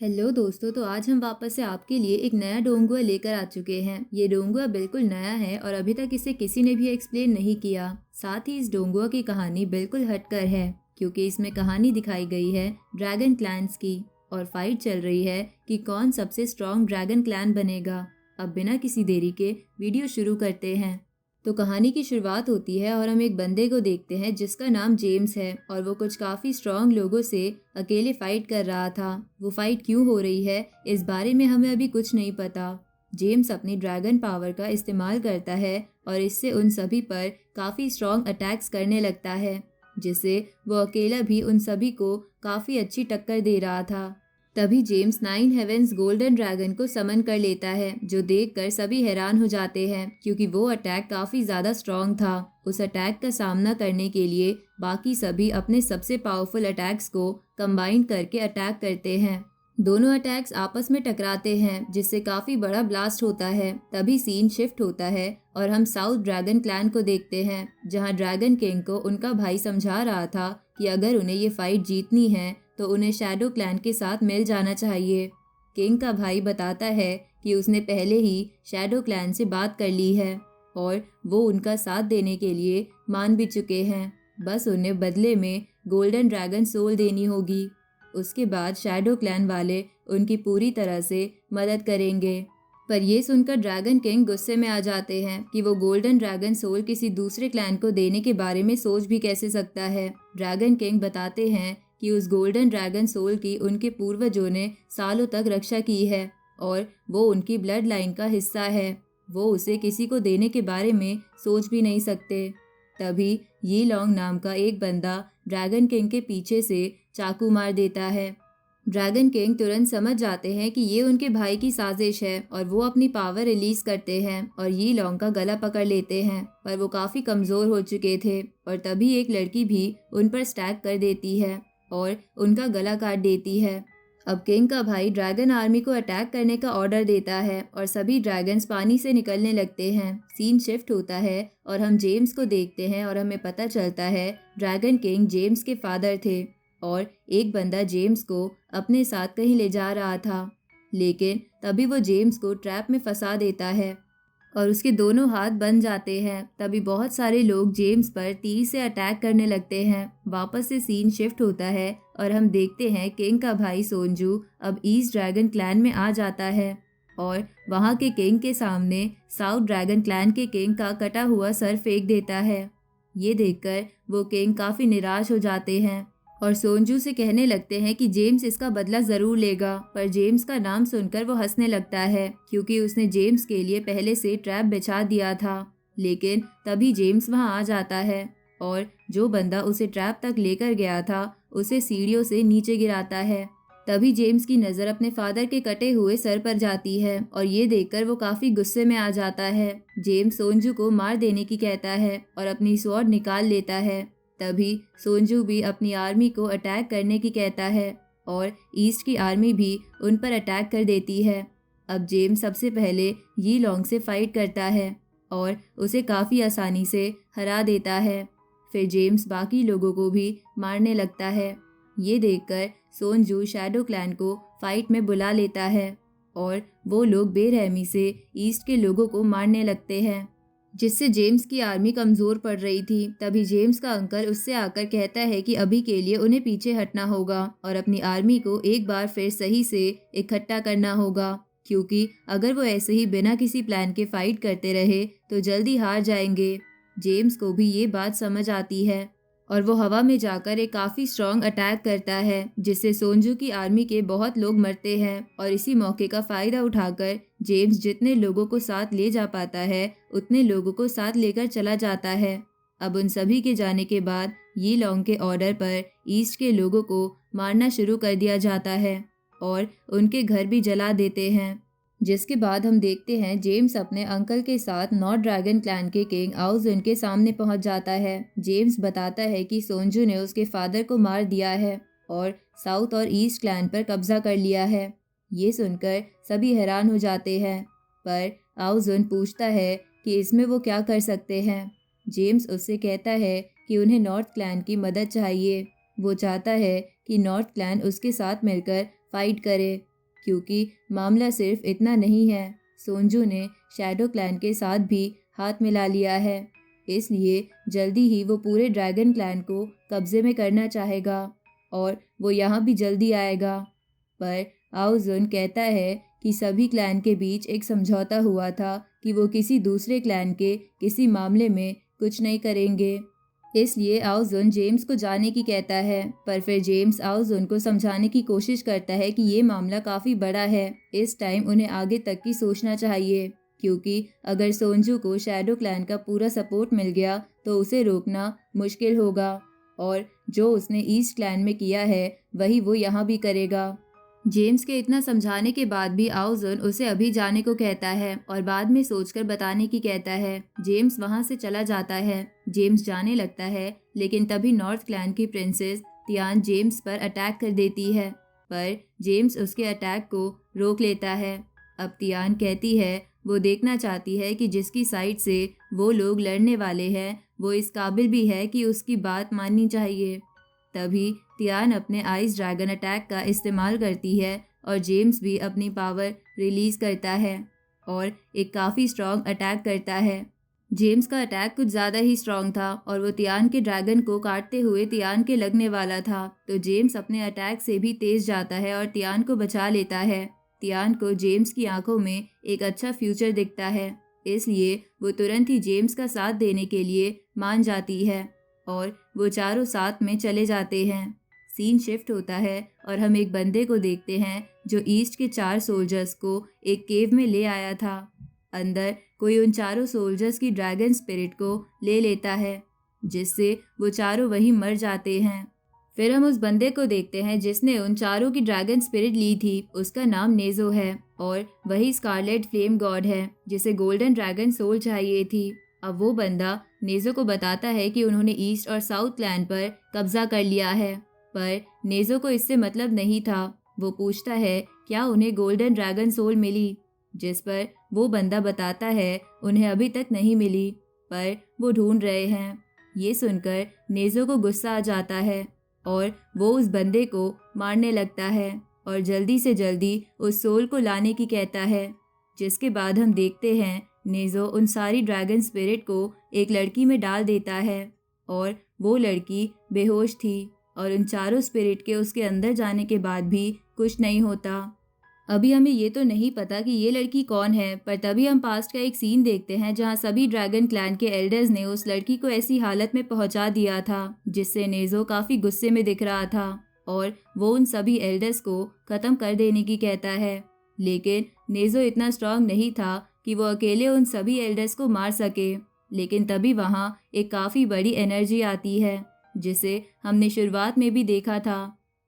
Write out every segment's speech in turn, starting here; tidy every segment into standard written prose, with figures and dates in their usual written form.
Hello दोस्तों, तो आज हम वापस से आपके लिए एक नया डोंगुआ लेकर आ चुके हैं। ये डोंगुआ बिल्कुल नया है और अभी तक इसे किसी ने भी एक्सप्लेन नहीं किया। साथ ही इस डोंगुआ की कहानी बिल्कुल हटकर है, क्योंकि इसमें कहानी दिखाई गई है ड्रैगन क्लैन्स की और फाइट चल रही है कि कौन सबसे स्ट्रॉन्ग ड्रैगन क्लैन बनेगा। अब बिना किसी देरी के वीडियो शुरू करते हैं। तो कहानी की शुरुआत होती है और हम एक बंदे को देखते हैं जिसका नाम जेम्स है और वो कुछ काफ़ी स्ट्रॉन्ग लोगों से अकेले फाइट कर रहा था। वो फाइट क्यों हो रही है इस बारे में हमें अभी कुछ नहीं पता। जेम्स अपनी ड्रैगन पावर का इस्तेमाल करता है और इससे उन सभी पर काफ़ी स्ट्रॉन्ग अटैक्स करने लगता है, जिससे वो अकेला भी उन सभी को काफ़ी अच्छी टक्कर दे रहा था। तभी James nine heavens golden dragon को समन कर लेता है, जो देखकर सभी हैरान हो जाते हैं क्योंकि वो अटैक काफी ज्यादा स्ट्रॉन्ग था। उस अटैक का सामना करने के लिए बाकी सभी अपने सबसे पावरफुल अटैक्स को कंबाइन करके अटैक करते हैं। दोनों अटैक्स आपस में टकराते हैं, जिससे काफी बड़ा ब्लास्ट होता है। तभी सीन शिफ्ट होता है और हम साउथ ड्रैगन क्लैन को देखते हैं, जहां ड्रैगन किंग को उनका भाई समझा रहा था कि अगर उन्हें ये फाइट जीतनी है तो उन्हें शैडो क्लैन के साथ मिल जाना चाहिए। किंग का भाई बताता है कि उसने पहले ही शैडो क्लैन से बात कर ली है और वो उनका साथ देने के लिए मान भी चुके हैं। बस उन्हें बदले में गोल्डन ड्रैगन सोल देनी होगी। उसके बाद शैडो क्लैन वाले उनकी पूरी तरह से मदद करेंगे। पर ये सुनकर ड्रैगन किंग गुस्से में आ जाते हैं कि वो गोल्डन ड्रैगन सोल किसी दूसरे क्लैन को देने के बारे में सोच भी कैसे सकता है। ड्रैगन किंग बताते हैं कि उस गोल्डन ड्रैगन सोल की उनके पूर्वजों ने सालों तक रक्षा की है और वो उनकी ब्लड लाइन का हिस्सा है। वो उसे किसी को देने के बारे में सोच भी नहीं सकते। तभी ये लॉन्ग नाम का एक बंदा ड्रैगन किंग के पीछे से चाकू मार देता है। ड्रैगन किंग तुरंत समझ जाते हैं कि ये उनके भाई की साजिश है और वो अपनी पावर रिलीज करते हैं और ये लॉन्ग का गला पकड़ लेते हैं, पर वो काफी कमजोर हो चुके थे। और तभी एक लड़की भी उन पर स्टैक कर देती है और उनका गला काट देती है। अब किंग का भाई ड्रैगन आर्मी को अटैक करने का ऑर्डर देता है और सभी ड्रैगन्स पानी से निकलने लगते हैं। सीन शिफ्ट होता है और हम जेम्स को देखते हैं और हमें पता चलता है ड्रैगन किंग जेम्स के फादर थे और एक बंदा जेम्स को अपने साथ कहीं ले जा रहा था। लेकिन तभी वो जेम्स को ट्रैप में फंसा देता है और उसके दोनों हाथ बन जाते हैं। तभी बहुत सारे लोग जेम्स पर तीर से अटैक करने लगते हैं। वापस से सीन शिफ्ट होता है और हम देखते हैं किंग का भाई सोंजू अब ईस्ट ड्रैगन क्लैन में आ जाता है और वहाँ के किंग के सामने साउथ ड्रैगन क्लैन के किंग का कटा हुआ सर फेंक देता है। ये देखकर वो किंग काफी निराश हो जाते हैं और सोंजू से कहने लगते हैं कि जेम्स इसका बदला जरूर लेगा। पर जेम्स का नाम सुनकर वो हंसने लगता है, क्योंकि उसने जेम्स के लिए पहले से ट्रैप बिछा दिया था। लेकिन तभी जेम्स वहां आ जाता है और जो बंदा उसे ट्रैप तक लेकर गया था उसे सीढ़ियों से नीचे गिराता है। तभी जेम्स की नज़र अपने फादर के कटे हुए सर पर जाती है और ये देखकर वो काफी गुस्से में आ जाता है। जेम्स सोंजू को मार देने की कहता है और अपनी स्वॉर्ड निकाल लेता है। तभी सोंजू भी अपनी आर्मी को अटैक करने की कहता है और ईस्ट की आर्मी भी उन पर अटैक कर देती है। अब जेम्स सबसे पहले यी लॉन्ग से फाइट करता है और उसे काफ़ी आसानी से हरा देता है। फिर जेम्स बाकी लोगों को भी मारने लगता है। ये देखकर सोंजू शैडो क्लैन को फाइट में बुला लेता है और वो लोग बेरहमी से ईस्ट के लोगों को मारने लगते हैं, जिससे जेम्स की आर्मी कमजोर पड़ रही थी। तभी जेम्स का अंकल उससे आकर कहता है कि अभी के लिए उन्हें पीछे हटना होगा और अपनी आर्मी को एक बार फिर सही से इकट्ठा करना होगा, क्योंकि अगर वो ऐसे ही बिना किसी प्लान के फाइट करते रहे तो जल्दी हार जाएंगे। जेम्स को भी ये बात समझ आती है और वो हवा में जाकर एक काफ़ी स्ट्रॉन्ग अटैक करता है, जिससे सोंजू की आर्मी के बहुत लोग मरते हैं। और इसी मौके का फ़ायदा उठाकर जेम्स जितने लोगों को साथ ले जा पाता है उतने लोगों को साथ लेकर चला जाता है। अब उन सभी के जाने के बाद यी लॉन्ग के ऑर्डर पर ईस्ट के लोगों को मारना शुरू कर दिया जाता है और उनके घर भी जला देते हैं। जिसके बाद हम देखते हैं जेम्स अपने अंकल के साथ नॉर्थ ड्रैगन क्लैन के किंग आउजुन के सामने पहुंच जाता है। जेम्स बताता है कि सोंजू ने उसके फादर को मार दिया है और साउथ और ईस्ट क्लैन पर कब्जा कर लिया है। ये सुनकर सभी हैरान हो जाते हैं, पर आउजुन पूछता है कि इसमें वो क्या कर सकते हैं। जेम्स उससे कहता है कि उन्हें नॉर्थ क्लैन की मदद चाहिए। वो चाहता है कि नॉर्थ क्लैन उसके साथ मिलकर फाइट करे, क्योंकि मामला सिर्फ इतना नहीं है। सोनजू ने शैडो क्लैन के साथ भी हाथ मिला लिया है, इसलिए जल्दी ही वो पूरे ड्रैगन क्लैन को कब्जे में करना चाहेगा और वो यहाँ भी जल्दी आएगा। पर आओजुन कहता है कि सभी क्लैन के बीच एक समझौता हुआ था कि वो किसी दूसरे क्लैन के किसी मामले में कुछ नहीं करेंगे। इसलिए आओजुन जेम्स को जाने की कहता है, पर फिर जेम्स आओजुन को समझाने की कोशिश करता है कि ये मामला काफ़ी बड़ा है, इस टाइम उन्हें आगे तक की सोचना चाहिए, क्योंकि अगर सोनजू को शैडो क्लैन का पूरा सपोर्ट मिल गया तो उसे रोकना मुश्किल होगा और जो उसने ईस्ट क्लैन में किया है वही वो यहाँ भी करेगा। जेम्स के इतना समझाने के बाद भी आओजुन उसे अभी जाने को कहता है और बाद में सोचकर बताने की कहता है। जेम्स वहाँ से चला जाता है। जेम्स जाने लगता है, लेकिन तभी नॉर्थ क्लैन की प्रिंसेस तियान जेम्स पर अटैक कर देती है, पर जेम्स उसके अटैक को रोक लेता है। अब तियान कहती है वो देखना चाहती है कि जिसकी साइड से वो लोग लड़ने वाले हैं वो इस काबिल भी है कि उसकी बात माननी चाहिए। तभी तियान अपने आइस ड्रैगन अटैक का इस्तेमाल करती है और जेम्स भी अपनी पावर रिलीज करता है और एक काफ़ी स्ट्रॉन्ग अटैक करता है। जेम्स का अटैक कुछ ज़्यादा ही स्ट्रॉन्ग था और वो तियान के ड्रैगन को काटते हुए तियान के लगने वाला था, तो जेम्स अपने अटैक से भी तेज जाता है और तियान को बचा लेता है। तियान को जेम्स की आंखों में एक अच्छा फ्यूचर दिखता है, इसलिए वो तुरंत ही जेम्स का साथ देने के लिए मान जाती है और वो चारों साथ में चले जाते हैं। सीन शिफ्ट होता है और हम एक बंदे को देखते हैं जो ईस्ट के 4 सोल्जर्स को एक केव में ले आया था। अंदर कोई उन चारों सोल्जर्स की ड्रैगन स्पिरिट को ले लेता है, जिससे वो चारों वहीं मर जाते हैं। फिर हम उस बंदे को देखते हैं जिसने उन चारों की ड्रैगन स्पिरिट ली थी। उसका नाम नेजो है और वही स्कारलेट फ्लेम गॉड है जिसे गोल्डन ड्रैगन सोल चाहिए थी। अब वो बंदा नेजो को बताता है कि उन्होंने ईस्ट और साउथ क्लैन पर कब्जा कर लिया है, पर नेजो को इससे मतलब नहीं था। वो पूछता है क्या उन्हें गोल्डन ड्रैगन सोल मिली, जिस पर वो बंदा बताता है उन्हें अभी तक नहीं मिली, पर वो ढूंढ रहे हैं। ये सुनकर नेजो को गुस्सा आ जाता है और वो उस बंदे को मारने लगता है और जल्दी से जल्दी उस सोल को लाने की कहता है। जिसके बाद हम देखते हैं नेजो उन सारी ड्रैगन स्पिरिट को एक लड़की में डाल देता है और वो लड़की बेहोश थी और उन चारों स्पिरिट के उसके अंदर जाने के बाद भी कुछ नहीं होता। अभी हमें ये तो नहीं पता कि ये लड़की कौन है, पर तभी हम पास्ट का एक सीन देखते हैं जहाँ सभी ड्रैगन क्लैन के एल्डर्स ने उस लड़की को ऐसी हालत में पहुँचा दिया था जिससे नेजो काफ़ी गुस्से में दिख रहा था और वो उन सभी एल्डर्स को ख़त्म कर देने की कहता है। लेकिन नेजो इतना स्ट्रांग नहीं था कि वो अकेले उन सभी एल्डर्स को मार सके। लेकिन तभी वहाँ एक काफ़ी बड़ी एनर्जी आती है जिसे हमने शुरुआत में भी देखा था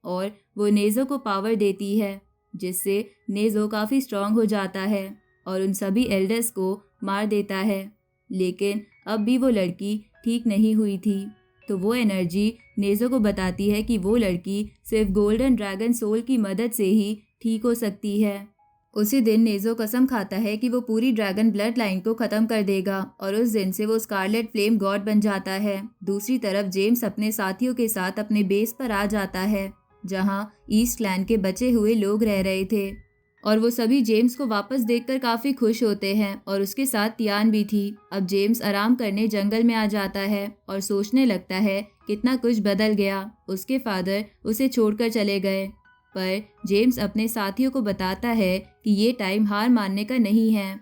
और वो नेजो को पावर देती है, जिससे नेजो काफ़ी स्ट्रांग हो जाता है और उन सभी एल्डर्स को मार देता है। लेकिन अब भी वो लड़की ठीक नहीं हुई थी, तो वो एनर्जी नेजो को बताती है कि वो लड़की सिर्फ गोल्डन ड्रैगन सोल की मदद से ही ठीक हो सकती है। उसी दिन नेजो कसम खाता है कि वो पूरी ड्रैगन ब्लड लाइन को ख़त्म कर देगा और उस दिन से वो स्कारलेट फ्लेम गॉड बन जाता है। दूसरी तरफ जेम्स अपने साथियों के साथ अपने बेस पर आ जाता है जहां ईस्ट क्लैन के बचे हुए लोग रह रहे थे और वो सभी जेम्स को वापस देखकर काफ़ी खुश होते हैं और उसके साथ तियान भी थी। अब जेम्स आराम करने जंगल में आ जाता है और सोचने लगता है कितना कुछ बदल गया। उसके फादर उसे छोड़कर चले गए, पर जेम्स अपने साथियों को बताता है कि ये टाइम हार मानने का नहीं है,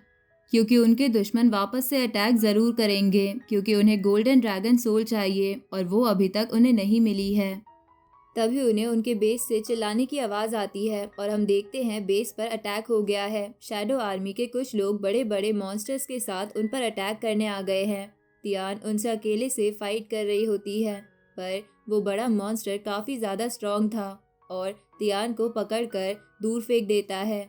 क्योंकि उनके दुश्मन वापस से अटैक ज़रूर करेंगे, क्योंकि उन्हें गोल्डन ड्रैगन सोल चाहिए और वो अभी तक उन्हें नहीं मिली है। तभी उन्हें उनके बेस से चिल्लाने की आवाज़ आती है और हम देखते हैं बेस पर अटैक हो गया है। शैडो आर्मी के कुछ लोग बड़े बड़े मॉन्स्टर्स के साथ उन पर अटैक करने आ गए हैं। तियान उनसे अकेले से फाइट कर रही होती है, पर वो बड़ा मॉन्स्टर काफ़ी ज़्यादा स्ट्रॉन्ग था और तियान को पकड़कर दूर फेंक देता है,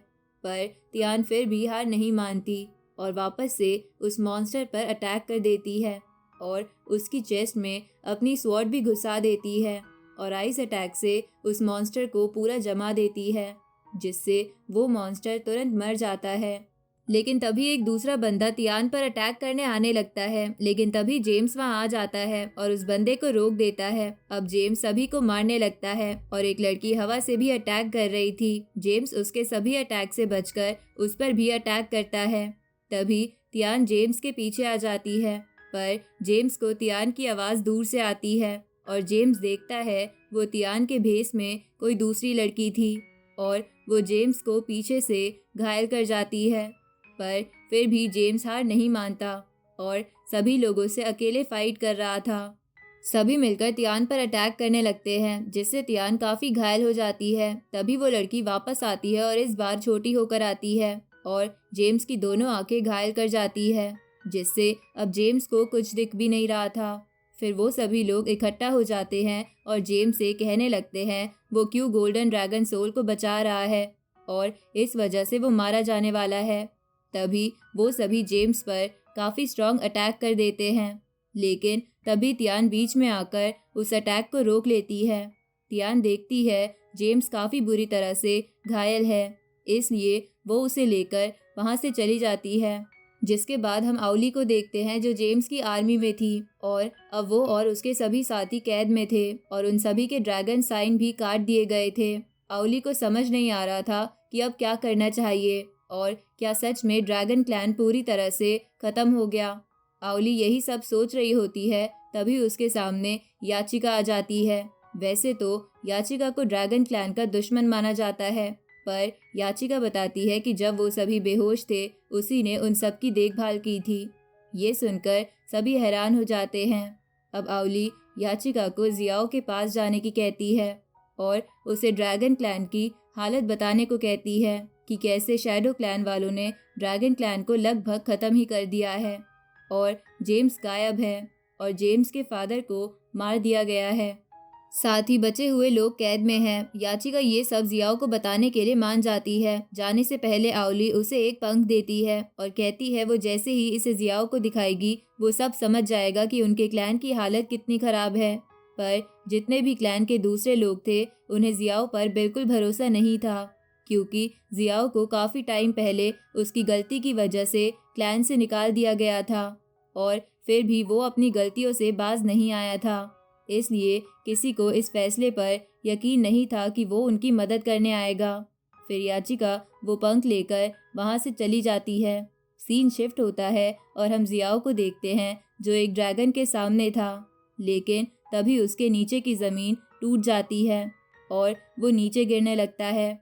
पर तियान फिर भी हार नहीं मानती और वापस से उस मॉन्स्टर पर अटैक कर देती है और उसकी चेस्ट में अपनी स्वॉर्ड भी घुसा देती है और आइस अटैक से उस मॉन्स्टर को पूरा जमा देती है, जिससे वो मॉन्स्टर तुरंत मर जाता है। लेकिन तभी एक दूसरा बंदा तियान पर अटैक करने आने लगता है, लेकिन तभी जेम्स वहां आ जाता है और उस बंदे को रोक देता है। अब जेम्स सभी को मारने लगता है और एक लड़की हवा से भी अटैक कर रही थी। जेम्स उसके सभी अटैक से बचकर उस पर भी अटैक करता है। तभी तियान जेम्स के पीछे आ जाती है, पर जेम्स को तियान की आवाज़ दूर से आती है और जेम्स देखता है वो तियान के भेस में कोई दूसरी लड़की थी और वो जेम्स को पीछे से घायल कर जाती है। पर फिर भी जेम्स हार नहीं मानता और सभी लोगों से अकेले फाइट कर रहा था। सभी मिलकर तियान पर अटैक करने लगते हैं, जिससे तियान काफ़ी घायल हो जाती है। तभी वो लड़की वापस आती है और इस बार छोटी होकर आती है और जेम्स की दोनों आंखें घायल कर जाती है, जिससे अब जेम्स को कुछ दिख भी नहीं रहा था। फिर वो सभी लोग इकट्ठा हो जाते हैं और जेम्स से कहने लगते हैं वो क्यों गोल्डन ड्रैगन सोल को बचा रहा है और इस वजह से वो मारा जाने वाला है। तभी वो सभी जेम्स पर काफ़ी स्ट्रॉन्ग अटैक कर देते हैं, लेकिन तभी तियान बीच में आकर उस अटैक को रोक लेती है। तियान देखती है जेम्स काफ़ी बुरी तरह से घायल है, इसलिए वो उसे लेकर वहाँ से चली जाती है। जिसके बाद हम आउली को देखते हैं जो जेम्स की आर्मी में थी और अब वो और उसके सभी साथी कैद में थे और उन सभी के ड्रैगन साइन भी काट दिए गए थे। आउली को समझ नहीं आ रहा था कि अब क्या करना चाहिए और क्या सच में ड्रैगन क्लैन पूरी तरह से खत्म हो गया। आउली यही सब सोच रही होती है, तभी उसके सामने याचिका आ जाती है। वैसे तो याचिका को ड्रैगन क्लैन का दुश्मन माना जाता है, पर याचिका बताती है कि जब वो सभी बेहोश थे उसी ने उन सब की देखभाल की थी। ये सुनकर सभी हैरान हो जाते हैं। अब आउली याचिका को जियाओ के पास जाने की कहती है और उसे ड्रैगन क्लैन की हालत बताने को कहती है कि कैसे शैडो क्लैन वालों ने ड्रैगन क्लैन को लगभग ख़त्म ही कर दिया है और जेम्स गायब है और जेम्स के फादर को मार दिया गया है। साथ ही बचे हुए लोग कैद में हैं। याचिका ये सब जियाओ को बताने के लिए मान जाती है। जाने से पहले आउली उसे एक पंख देती है और कहती है वो जैसे ही इसे जियाओ को दिखाएगी वो सब समझ जाएगा कि उनके क्लैन की हालत कितनी ख़राब है। पर जितने भी क्लैन के दूसरे लोग थे उन्हें जियाओ पर बिल्कुल भरोसा नहीं था, क्योंकि जियाओ को काफ़ी टाइम पहले उसकी गलती की वजह से क्लैन से निकाल दिया गया था और फिर भी वो अपनी गलतियों से बाज नहीं आया था। इसलिए किसी को इस फैसले पर यकीन नहीं था कि वो उनकी मदद करने आएगा। फिर याचिका वो पंख लेकर वहाँ से चली जाती है। सीन शिफ्ट होता है और हम जियाओ को देखते हैं जो एक ड्रैगन के सामने था, लेकिन तभी उसके नीचे की ज़मीन टूट जाती है और वो नीचे गिरने लगता है।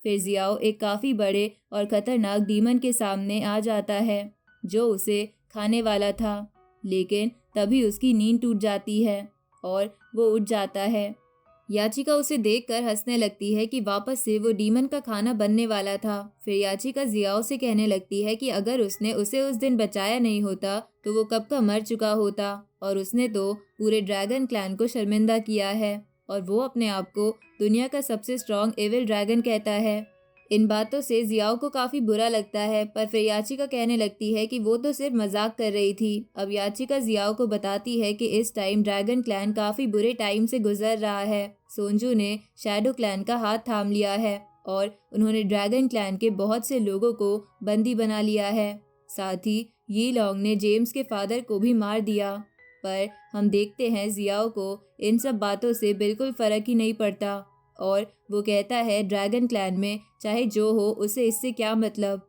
फिर जियाओ एक काफ़ी बड़े और ख़तरनाक डीमन के सामने आ जाता है जो उसे खाने वाला था, लेकिन तभी उसकी नींद टूट जाती है और वो उठ जाता है। याचिका उसे देखकर हंसने लगती है कि वापस से वो डीमन का खाना बनने वाला था। फिर याचिका जियाओ से कहने लगती है कि अगर उसने उसे उस दिन बचाया नहीं होता तो वो कब का मर चुका होता और उसने तो पूरे ड्रैगन क्लैन को शर्मिंदा किया है और वो अपने आप को दुनिया का सबसे स्ट्रॉन्ग एविल ड्रैगन कहता है। इन बातों से जियाओ को काफ़ी बुरा लगता है, पर फिर याचिका कहने लगती है कि वो तो सिर्फ मजाक कर रही थी। अब याचिका जियाओ को बताती है कि इस टाइम ड्रैगन क्लैन काफ़ी बुरे टाइम से गुजर रहा है। सोंजू ने शैडो क्लैन का हाथ थाम लिया है और उन्होंने ड्रैगन क्लैन के बहुत से लोगों को बंदी बना लिया है। साथ ही ये लॉन्ग ने जेम्स के फादर को भी मार दिया। पर हम देखते हैं जियाओ को इन सब बातों से बिल्कुल फ़र्क ही नहीं पड़ता और वो कहता है ड्रैगन क्लैन में चाहे जो हो उसे इससे क्या मतलब।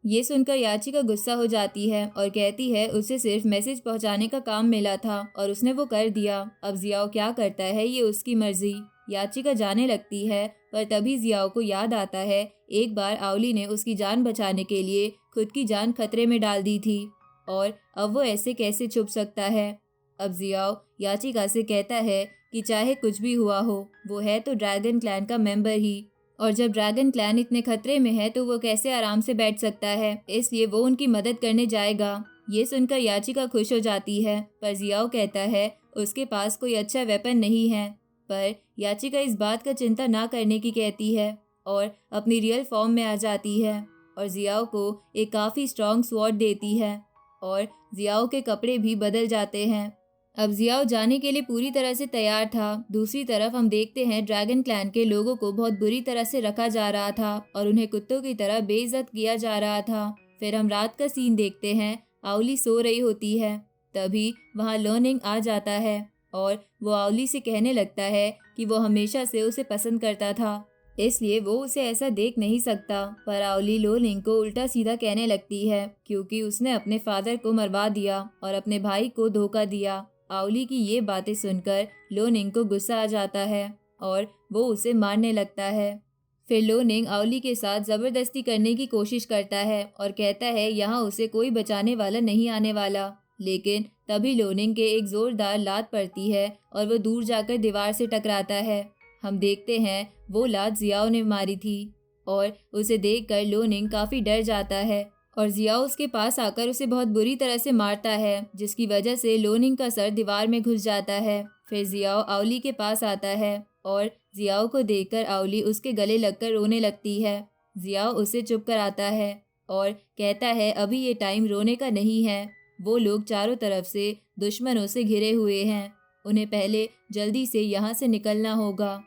ये सुनकर याचिका गुस्सा हो जाती है और कहती है उसे सिर्फ मैसेज पहुंचाने का काम मिला था और उसने वो कर दिया। अब जियाओ क्या करता है ये उसकी मर्जी। याचिका जाने लगती है, पर तभी जियाओ को याद आता है एक बार आउली ने उसकी जान बचाने के लिए खुद की जान खतरे में डाल दी थी और अब वो ऐसे कैसे छुप सकता है। अब जियाओ याचिका से कहता है कि चाहे कुछ भी हुआ हो वो है तो ड्रैगन क्लैन का मेंबर ही, और जब ड्रैगन क्लैन इतने खतरे में है तो वो कैसे आराम से बैठ सकता है, इसलिए वो उनकी मदद करने जाएगा। ये सुनकर याचिका खुश हो जाती है, पर जियाओ कहता है उसके पास कोई अच्छा वेपन नहीं है। पर याचिका इस बात का चिंता ना करने की कहती है और अपनी रियल फॉर्म में आ जाती है और जियाओ को एक काफ़ी स्ट्रॉन्ग स्वॉर्ड देती है और जियाओ के कपड़े भी बदल जाते हैं। अब जियाओ जाने के लिए पूरी तरह से तैयार था। दूसरी तरफ हम देखते हैं ड्रैगन क्लैन के लोगों को बहुत बुरी तरह से रखा जा रहा था और उन्हें कुत्तों की तरह बेइज्जत किया जा रहा था। फिर हम रात का सीन देखते हैं। आउली सो रही होती है। तभी वहाँ लर्निंग आ जाता है और वो आउली से कहने लगता है कि वो हमेशा से उसे पसंद करता था, इसलिए वो उसे ऐसा देख नहीं सकता। पर आउली लोनिंग को उल्टा सीधा कहने लगती है क्योंकि उसने अपने फादर को मरवा दिया और अपने भाई को धोखा दिया। आउली की ये बातें सुनकर लोनिंग को गुस्सा आ जाता है और वो उसे मारने लगता है। फिर लोनिंग आउली के साथ ज़बरदस्ती करने की कोशिश करता है और कहता है यहाँ उसे कोई बचाने वाला नहीं आने वाला। लेकिन तभी लोनिंग के एक ज़ोरदार लात पड़ती है और वो दूर जाकर दीवार से टकराता है। हम देखते हैं वो लात जियाओ ने मारी थी और उसे देखकर लोनिंग काफ़ी डर जाता है और जियाओ उसके पास आकर उसे बहुत बुरी तरह से मारता है, जिसकी वजह से लोनिंग का सर दीवार में घुस जाता है। फिर जियाओ आउली के पास आता है और जियाओ को देखकर आउली उसके गले लगकर रोने लगती है। जियाओ उसे चुप कराता है और कहता है अभी ये टाइम रोने का नहीं है। वो लोग चारों तरफ से दुश्मनों से घिरे हुए हैं, उन्हें पहले जल्दी से यहाँ से निकलना होगा।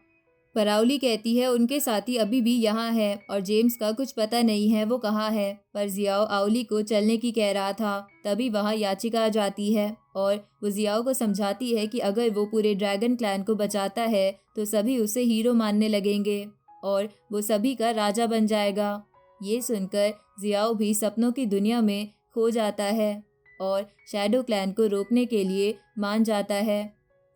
पर आउली कहती है उनके साथी अभी भी यहाँ है और जेम्स का कुछ पता नहीं है वो कहाँ है। पर जियाओ आउली को चलने की कह रहा था। तभी वहाँ याचिका आ जाती है और वो जियाओ को समझाती है कि अगर वो पूरे ड्रैगन क्लैन को बचाता है तो सभी उसे हीरो मानने लगेंगे और वो सभी का राजा बन जाएगा। ये सुनकर जियाओ भी सपनों की दुनिया में खो जाता है और शैडो क्लैन को रोकने के लिए मान जाता है।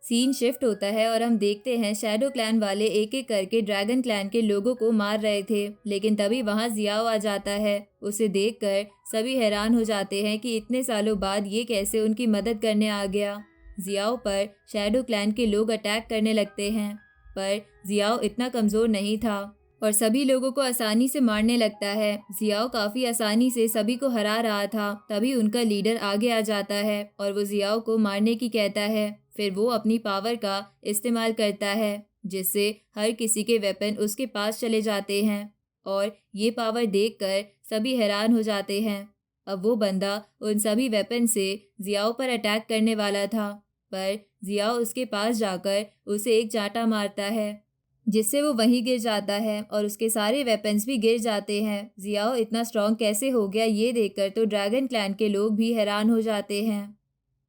सीन शिफ्ट होता है और हम देखते हैं शैडो क्लैन वाले एक एक करके ड्रैगन क्लैन के लोगों को मार रहे थे, लेकिन तभी वहां जियाओ आ जाता है। उसे देखकर सभी हैरान हो जाते हैं कि इतने सालों बाद ये कैसे उनकी मदद करने आ गया। जियाओ पर शैडो क्लैन के लोग अटैक करने लगते हैं, पर जियाओ इतना कमज़ोर नहीं था और सभी लोगों को आसानी से मारने लगता है। जियाओ काफ़ी आसानी से सभी को हरा रहा था। तभी उनका लीडर आगे आ जाता है और वो जियाओ को मारने की कहता है। फिर वो अपनी पावर का इस्तेमाल करता है जिससे हर किसी के वेपन उसके पास चले जाते हैं और ये पावर देखकर सभी हैरान हो जाते हैं। अब वो बंदा उन सभी वेपन से जियाओ पर अटैक करने वाला था, पर जियाओ उसके पास जाकर उसे एक चांटा मारता है जिससे वो वहीं गिर जाता है और उसके सारे वेपन्स भी गिर जाते हैं। जियाओ इतना स्ट्रॉन्ग कैसे हो गया ये देखकर तो ड्रैगन क्लैन के लोग भी हैरान हो जाते हैं।